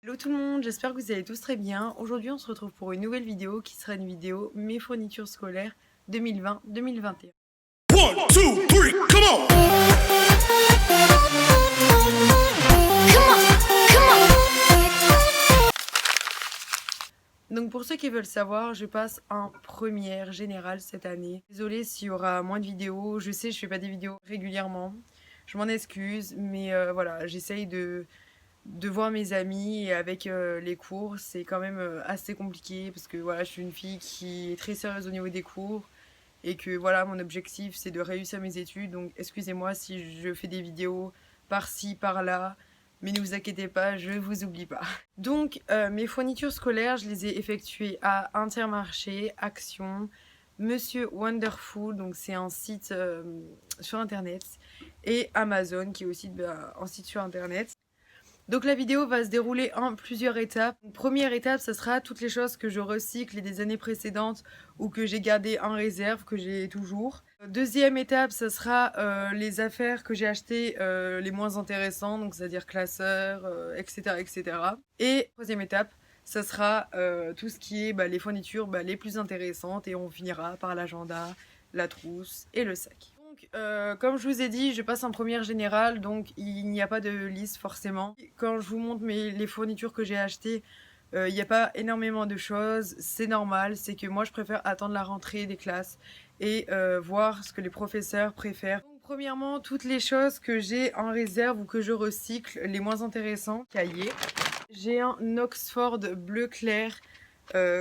Hello tout le monde, j'espère que vous allez tous très bien. Aujourd'hui on se retrouve pour une nouvelle vidéo qui sera une vidéo mes fournitures scolaires 2020-2021. 1, 2, 3, come on! Donc pour ceux qui veulent savoir, je passe en première générale cette année. Désolée s'il y aura moins de vidéos, je sais je fais pas des vidéos régulièrement, je m'en excuse, mais voilà, j'essaye de voir mes amis et avec les cours, c'est quand même assez compliqué parce que voilà, je suis une fille qui est très sérieuse au niveau des cours et que voilà, mon objectif c'est de réussir mes études. Donc excusez-moi si je fais des vidéos par-ci, par-là, mais ne vous inquiétez pas, je vous oublie pas. Donc mes fournitures scolaires, je les ai effectuées à Intermarché, Action, Monsieur Wonderful, donc c'est un site sur internet, et Amazon qui est aussi un site sur internet. Donc la vidéo va se dérouler en plusieurs étapes. Première étape, ce sera toutes les choses que je recycle des années précédentes ou que j'ai gardées en réserve, que j'ai toujours. Deuxième étape, ce sera les affaires que j'ai achetées les moins intéressantes, donc c'est-à-dire classeurs, etc., etc. Et troisième étape, ce sera tout ce qui est les fournitures les plus intéressantes et on finira par l'agenda, la trousse et le sac. Comme je vous ai dit, je passe en première générale, donc il n'y a pas de liste forcément. Quand je vous montre les fournitures que j'ai achetées, il n'y a pas énormément de choses, c'est normal, c'est que moi je préfère attendre la rentrée des classes et voir ce que les professeurs préfèrent. Donc, premièrement, toutes les choses que j'ai en réserve ou que je recycle, les moins intéressants, cahiers. J'ai un Oxford bleu clair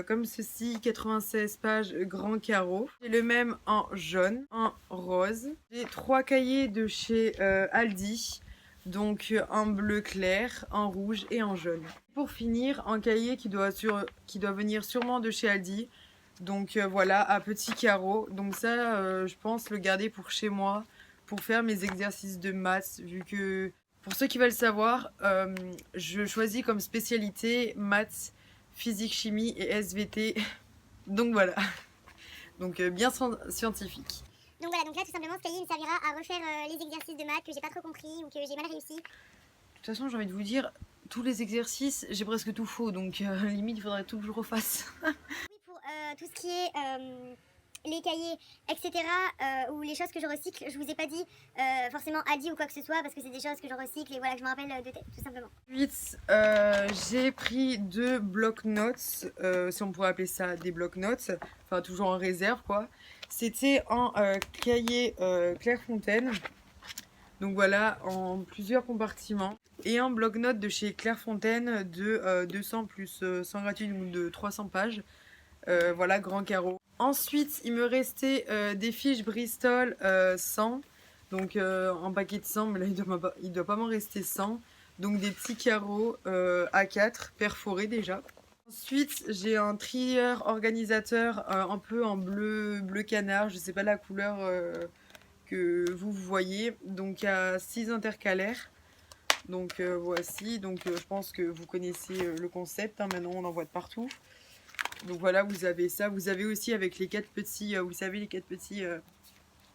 comme ceci, 96 pages, grand carreau. J'ai le même en jaune, en rose. J'ai 3 cahiers de chez Aldi, donc en bleu clair, en rouge et en jaune. Pour finir, un cahier qui doit venir sûrement de chez Aldi, donc voilà, à petits carreaux. Donc ça, je pense le garder pour chez moi, pour faire mes exercices de maths, vu que pour ceux qui veulent savoir, je choisis comme spécialité maths, physique, chimie et SVT. Donc voilà. Donc bien scientifique. Donc voilà, donc là tout simplement ce cahier me servira à refaire les exercices de maths que j'ai pas trop compris ou que j'ai mal réussi. De toute façon, j'ai envie de vous dire, tous les exercices, j'ai presque tout faux, donc limite, il faudrait tout que je refasse. Oui, pour tout ce qui est les cahiers, etc., ou les choses que je recycle, je vous ai pas dit forcément Aldi ou quoi que ce soit parce que c'est des choses que je recycle et voilà que je me rappelle de tête, tout simplement. Ensuite, j'ai pris 2 bloc-notes, si on pourrait appeler ça des bloc-notes, enfin toujours en réserve quoi. C'était en cahier Clairefontaine, donc voilà, en plusieurs compartiments. Et un bloc-notes de chez Clairefontaine de 200 plus 100 gratuits, donc de 300 pages. Voilà, grand carreau. Ensuite, il me restait des fiches Bristol 100. Donc en paquet de 100, mais là il doit pas m'en rester 100. Donc des petits carreaux A4 perforés déjà. Ensuite, j'ai un trieur organisateur un peu en bleu canard. Je sais pas la couleur que vous voyez. Donc à 6 intercalaires. Donc voici. Donc je pense que vous connaissez le concept. Hein, maintenant on en voit de partout. Donc voilà, vous avez ça. Vous avez aussi avec les 4 petits, vous savez, les 4 petits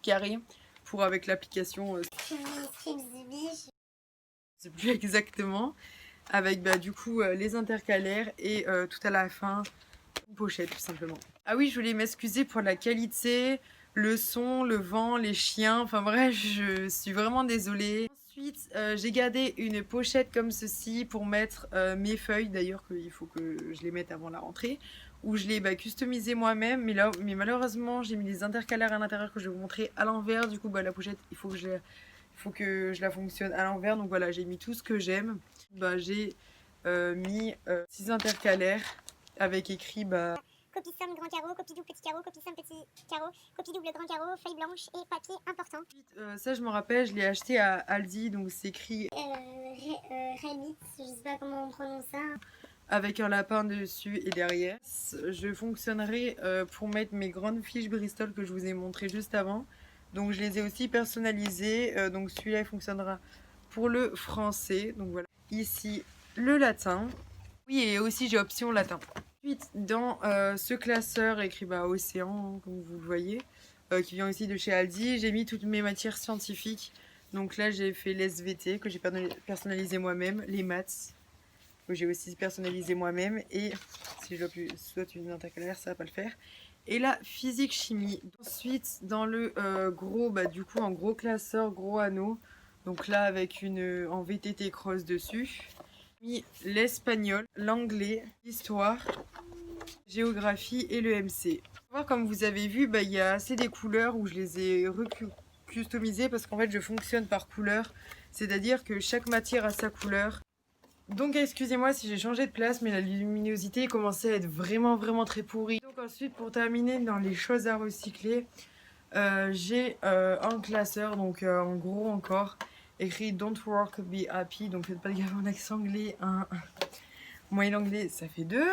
carrés pour avec l'application. Je sais plus exactement. Avec du coup les intercalaires et tout à la fin, une pochette tout simplement. Ah oui, je voulais m'excuser pour la qualité, le son, le vent, les chiens. Enfin bref, je suis vraiment désolée. Ensuite, j'ai gardé une pochette comme ceci pour mettre mes feuilles. D'ailleurs, il faut que je les mette avant la rentrée. Où je l'ai customisé moi-même. Mais malheureusement, j'ai mis les intercalaires à l'intérieur que je vais vous montrer à l'envers. Du coup, la pochette, il faut que je la fonctionne à l'envers. Donc voilà, j'ai mis tout ce que j'aime. J'ai mis 6 intercalaires avec écrit Copie simple grand carreau, copie double petit carreau, copie simple petit carreau, copie double grand carreau, feuille blanche et papier important. Ça, je me rappelle, je l'ai acheté à Aldi, donc c'est écrit Remit, je sais pas comment on prononce ça. Avec un lapin dessus et derrière. Je fonctionnerai pour mettre mes grandes fiches Bristol que je vous ai montré juste avant. Donc je les ai aussi personnalisées. Donc celui-là, il fonctionnera pour le français. Donc voilà. Ici, le latin. Oui, et aussi j'ai option latin. Ensuite, dans ce classeur écrit Océan, comme vous le voyez, qui vient aussi de chez Aldi, j'ai mis toutes mes matières scientifiques. Donc là, j'ai fait l'SVT que j'ai personnalisé moi-même, les maths. que j'ai aussi personnalisé moi-même. Et si je dois plus soit une intercalaire, ça va pas le faire. Et la physique chimie. Ensuite, dans le gros, du coup, en gros classeur, gros anneau. Donc là, avec une en VTT cross dessus. Mis l'espagnol, l'anglais, l'histoire, géographie et le MC. Comme vous avez vu, il y a assez des couleurs où je les ai customisées parce qu'en fait, je fonctionne par couleur. C'est-à-dire que chaque matière a sa couleur. Donc excusez-moi si j'ai changé de place, mais la luminosité commençait à être vraiment très pourrie. Donc ensuite, pour terminer dans les choses à recycler, j'ai un classeur, donc en gros encore, écrit Don't work, be happy. Donc faites pas de gaffe en accent anglais. Moyen anglais, ça fait 2.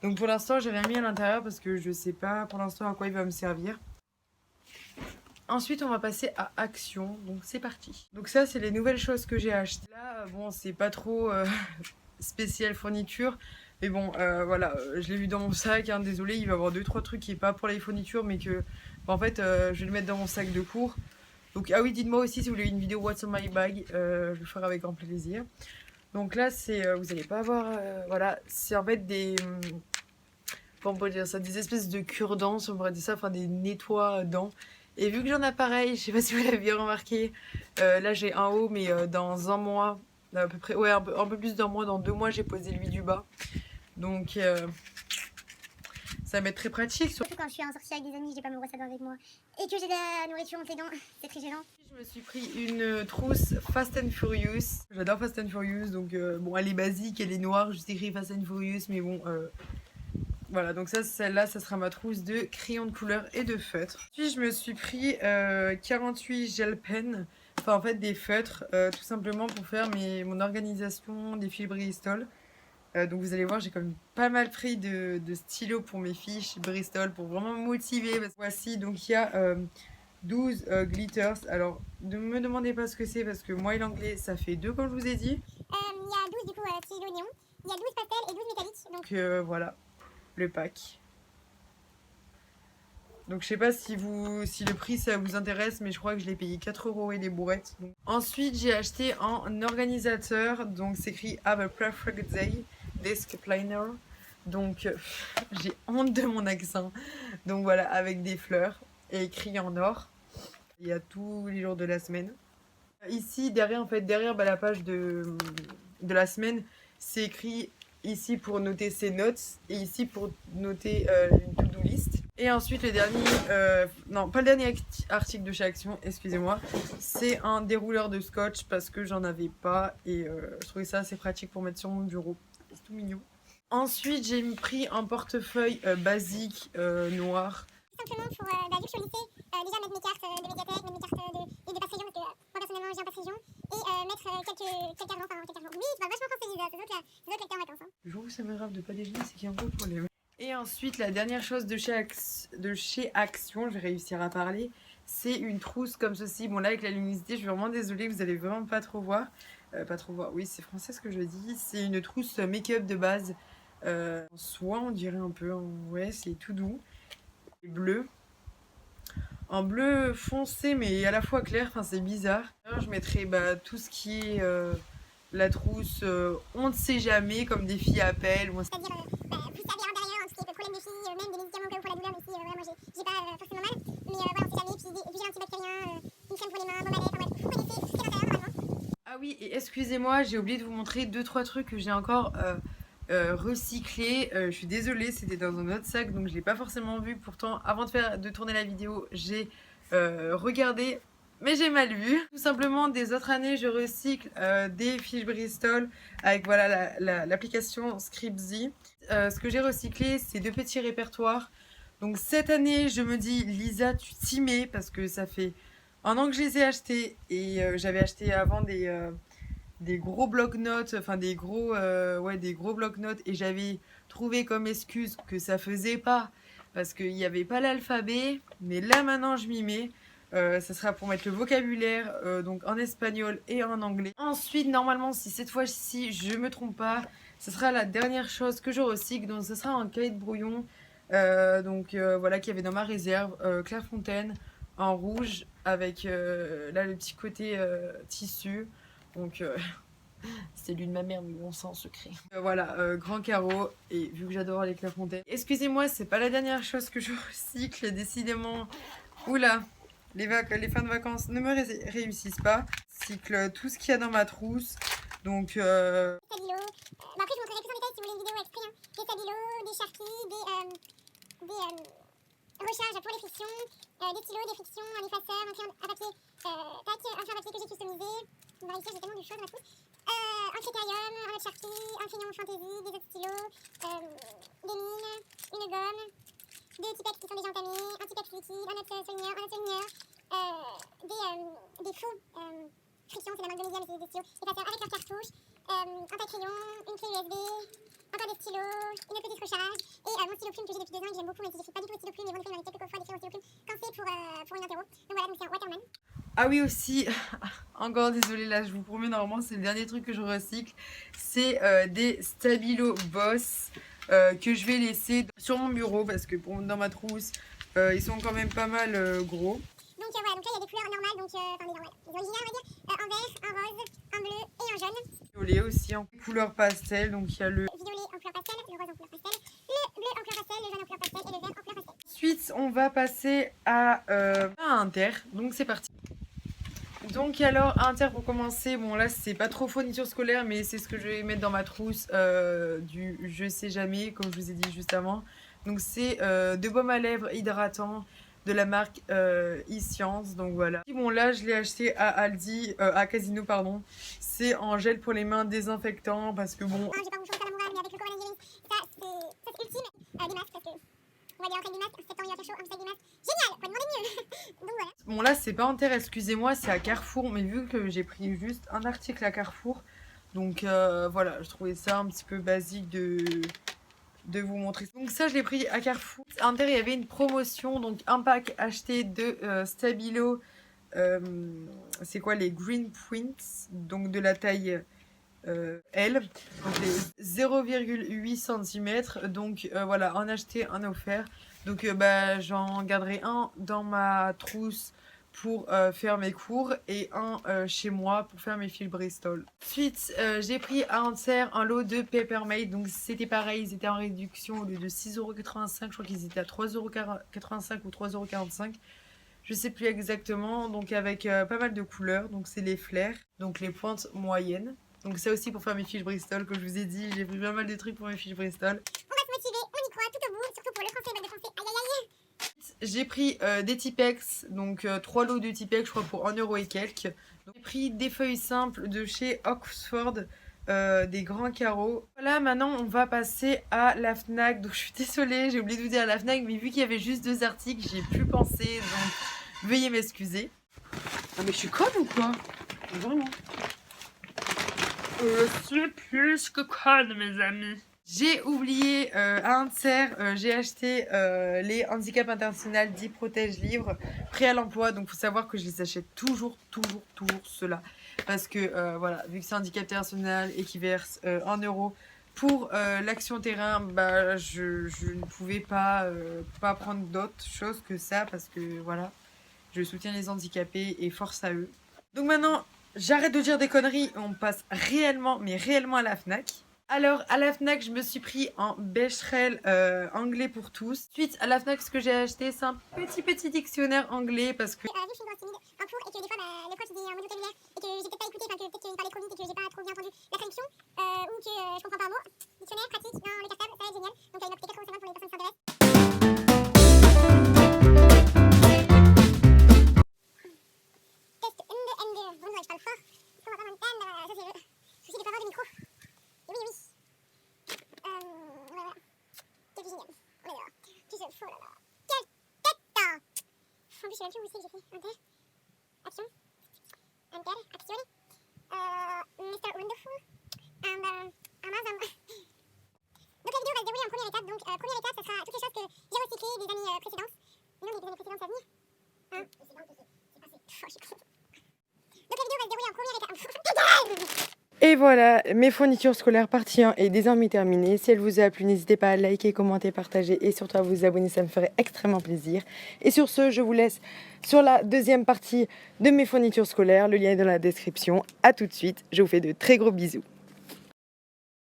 Donc pour l'instant, j'ai rien mis à l'intérieur parce que je sais pas pour l'instant à quoi il va me servir. Ensuite, on va passer à Action. Donc, c'est parti. Donc ça, c'est les nouvelles choses que j'ai achetées. Là, bon, c'est pas trop spécial fourniture. Mais bon, voilà, je l'ai vu dans mon sac. Hein, désolé, il va y avoir 2-3 trucs qui est pas pour les fournitures, mais que, en fait, je vais le mettre dans mon sac de cours. Donc, ah oui, dites-moi aussi si vous voulez une vidéo What's on my bag. Je le ferai avec grand plaisir. Donc là, c'est, vous allez pas avoir, voilà, c'est en fait des, comment on peut dire ça, des espèces de cure-dents, si on pourrait dire ça, enfin des nettoie-dents. Et vu que j'en ai pareil, je sais pas si vous l'avez bien remarqué, là j'ai un haut, mais dans un mois, à peu près, ouais, un peu plus d'un mois, dans 2 mois, j'ai posé lui du bas. Donc ça va être très pratique. Surtout quand je suis en sortie avec des amis, j'ai pas me brosse à dents avec moi. Et que j'ai de la nourriture entre les dents, c'est très gênant. Je me suis pris une trousse Fast and Furious. J'adore Fast and Furious, donc bon, elle est basique, elle est noire, juste écrit Fast and Furious, mais bon... Voilà, donc ça, celle-là, ça sera ma trousse de crayons de couleur et de feutres. Puis je me suis pris 48 gel pen, enfin en fait des feutres, tout simplement pour faire mon organisation des fils Bristol. Donc vous allez voir, j'ai quand même pas mal pris de stylos pour mes fiches Bristol pour vraiment me motiver. Voici, donc il y a 12 glitters. Alors ne me demandez pas ce que c'est parce que moi et l'anglais, ça fait 2 comme je vous ai dit. Il y a 12 du coup stylos néon, il y a 12 pastels et 12 métalliques. Donc voilà. Le pack. Donc je sais pas si le prix ça vous intéresse, mais je crois que je l'ai payé 4 € et des bourrettes. Donc. Ensuite j'ai acheté un organisateur, donc c'est écrit Have a Perfect Day Desk Planner. Donc j'ai honte de mon accent. Donc voilà, avec des fleurs et écrit en or. Il y a tous les jours de la semaine. Ici derrière la page de la semaine, c'est écrit ici pour noter ses notes et ici pour noter une to-do list. Et ensuite le dernier, non pas le dernier article de chez Action, excusez-moi, c'est un dérouleur de scotch parce que j'en avais pas et je trouvais ça assez pratique pour mettre sur mon bureau. C'est tout mignon. Ensuite j'ai pris un portefeuille basique noir. Simplement pour, vu que je suis au lycée, déjà mettre mes cartes de médiathèque, mettre mes cartes de Passerion, parce que moi personnellement j'ai un Passerion, et mettre quelques cadrans, Oui, tu vas vachement français, Lisa, c'est autres que l'été en vacances. Hein. Le jour où ça m'énerve de pas déjeuner, c'est qu'il y a un gros problème. Et ensuite, la dernière chose de chez Action, je vais réussir à parler, c'est une trousse comme ceci. Bon là avec la luminosité, je suis vraiment désolée, vous allez vraiment pas trop voir. Oui c'est français ce que je dis. C'est une trousse make-up de base, en soie on dirait un peu, ouais c'est tout doux. Bleu. En bleu foncé mais à la fois clair, enfin c'est bizarre. Alors, je mettrai tout ce qui est la trousse on ne sait jamais comme des filles appellent. C'est-à-dire vous savez en derrière tout ce qui est problème de filles, même des médicaments pour la douleur, mais si voilà, moi j'ai pas forcément mal, mais voilà on sait jamais, puis des vigilants antibactériens, une crème pour les mains, baume à lèvres, vous connaissez tout ce qui est à l'intérieur normalement. Ah oui et excusez-moi, j'ai oublié de vous montrer 2-3 trucs que j'ai encore recyclé. Je suis désolée, c'était dans un autre sac donc je l'ai pas forcément vu. Pourtant avant de tourner la vidéo j'ai regardé mais j'ai mal vu. Tout simplement des autres années je recycle des fiches Bristol avec voilà l'application Scripzy. Ce que j'ai recyclé c'est 2 petits répertoires. Donc cette année je me dis Lisa tu t'y mets parce que ça fait un an que je les ai achetés et j'avais acheté avant des gros bloc-notes, enfin des gros bloc-notes et j'avais trouvé comme excuse que ça faisait pas parce qu'il n'y avait pas l'alphabet, mais là maintenant je m'y mets. Ça sera pour mettre le vocabulaire donc en espagnol et en anglais. Ensuite normalement si cette fois-ci je me trompe pas, ce sera la dernière chose que je recycle, donc ce sera un cahier de brouillon voilà qu'il y avait dans ma réserve, Clairefontaine en rouge avec là le petit côté tissu. Donc C'est lui de ma mère, mais bon, c'est en secret. Voilà, grand carreau, et vu que j'adore les Clairefontaine. Excusez-moi, c'est pas la dernière chose que je recycle, décidément. Oula, les fins de vacances ne me réussissent pas. Je cycle tout ce qu'il y a dans ma trousse, donc... Stabilo. Bon, après, je vous montrerai plus en détail si vous voulez une vidéo exprès. Hein. Des stabilos, des charpies, des recharges pour les frictions, des stylos, des frictions, un effaceur, un crayon à papier, un crayon à papier que j'ai customisé. On va ici, j'ai tellement de choses dans ma trousse. Un critérium, un autre charpie, un crayon fantaisie, des autres stylos, des mines, une gomme, deux tipex qui sont déjà entamés, un tipex liquide, un autre souligneur, des faux frictions, c'est la marque de Media, mais c'est des stylos, effaceurs avec leur cartouche, un taille-crayon, une clé USB, encore des stylos, une petite recharge, et mon stylo plume que j'ai depuis 2 ans et que j'aime beaucoup, même si j'écris pas du tout au stylo plume, mais bon, des fois, il m'arrive quelques fois d'écrire au stylo plume quand c'est pour une interro. Donc voilà, donc c'est un Waterman. Ah oui aussi, encore désolée là, je vous promets, normalement c'est le dernier truc que je recycle, c'est des Stabilo Boss que je vais laisser sur mon bureau parce que dans ma trousse, ils sont quand même pas mal gros. Donc voilà, donc là il y a des couleurs normales, donc enfin des originales on va dire, un vert, un rose, un bleu et un jaune. Violet aussi en couleur pastel, donc il y a le Violet en couleur pastel, le rose en couleur pastel, le bleu en couleur pastel, le jaune en couleur pastel et le vert en couleur pastel. Ensuite, on va passer à Inter, donc c'est parti. Donc alors, Inter pour commencer, bon là c'est pas trop fourniture scolaire, mais c'est ce que je vais mettre dans ma trousse du je sais jamais, comme je vous ai dit juste avant. Donc c'est de baume à lèvres hydratant de la marque e-Science, donc voilà. Et bon là je l'ai acheté à Aldi, à Casino pardon. C'est en gel pour les mains désinfectant parce que bon... Non, j'ai pas mon chocolat moral, mais avec le coronavirus, ça c'est ultime. Des masques parce que on va dire en fait des masques, en septembre il va faire chaud, en fait des masques. Génial, quoi demander mieux. Donc voilà. Bon là c'est pas Inter, excusez-moi, c'est à Carrefour, mais vu que j'ai pris juste un article à Carrefour, donc voilà, je trouvais ça un petit peu basique de vous montrer. Donc ça je l'ai pris à Carrefour. Inter il y avait une promotion, donc un pack acheté de Stabilo, c'est quoi les Green Prints, donc de la taille L, donc les 0,8 cm, donc voilà, en acheter un offert. Donc bah, j'en garderai un dans ma trousse pour faire mes cours et un chez moi pour faire mes fils Bristol. Ensuite, j'ai pris à Inter un lot de Papermate. Donc c'était pareil, ils étaient en réduction au lieu de 6,85 €. Je crois qu'ils étaient à 3,85 € ou 3,45 €. Je sais plus exactement. Donc avec pas mal de couleurs. Donc c'est les flares, donc les pointes moyennes. Donc ça aussi pour faire mes fiches Bristol, comme je vous ai dit, j'ai pris pas mal de trucs pour mes fiches Bristol. On va se motiver, on y croit tout au bout, surtout pour le français, le bac de français. Aïe aïe aïe. J'ai pris des Tipex, donc 3 lots de Tipex, je crois pour 1 € et quelques. J'ai pris des feuilles simples de chez Oxford, des grands carreaux. Voilà, maintenant on va passer à la Fnac. Donc je suis désolée, j'ai oublié de vous dire à la Fnac, mais vu qu'il y avait juste 2 articles, j'ai plus pensé, donc veuillez m'excuser. Ah mais je suis conne ou quoi? Vraiment. Je suis plus que conne, mes amis. J'ai oublié à Inter, j'ai acheté les Handicap International 10 protège livres prêts à l'emploi. Donc il faut savoir que je les achète toujours ceux-là. Parce que voilà, vu que c'est Handicap International et qu'ils versent 1 € pour l'action terrain, bah, je ne pouvais pas prendre d'autres choses que ça. Parce que voilà, je soutiens les handicapés et force à eux. Donc maintenant, j'arrête de dire des conneries et on passe réellement, mais réellement à la Fnac. Alors, à la Fnac, je me suis pris en Becherel anglais pour tous. Ensuite, à la Fnac, ce que j'ai acheté, c'est un petit dictionnaire anglais parce que... Vu que je suis une grosse timide en cours et que des fois le prof dit un mot vocabulaire et que j'ai peut-être pas écouté, enfin que peut-être qu'il parlait trop vite et que j'ai pas trop bien entendu la traduction ou que je comprends pas un mot. Dictionnaire pratique dans le cartable, ça va être génial. Donc il m'a coûté 4,50 € pour les personnes qui s'intéressent. Test N2. Bon, je parle fort. Comment ça, ça c'est le souci de pas avoir de micro. Oui. Voilà. Quel génial. Oh là là. Tu sais, oh là là. Quelle tête. En plus, je sais même plus où c'est que j'ai fait. Inter. Action. Mr. Wonderful. And Amazon. Donc la vidéo va se dérouler en première étape. Donc première étape, ça sera toutes les choses que j'ai recyclées des années précédentes. Mais non, mais des années précédentes, ça va venir. Hein? C'est passé. Oh, je suis con. Donc la vidéo va se dérouler en première étape. voilà, mes fournitures scolaires partie 1 est désormais terminée. Si elle vous a plu, n'hésitez pas à liker, commenter, partager et surtout à vous abonner, ça me ferait extrêmement plaisir. Et sur ce, je vous laisse sur la deuxième partie de mes fournitures scolaires. Le lien est dans la description. À tout de suite, je vous fais de très gros bisous.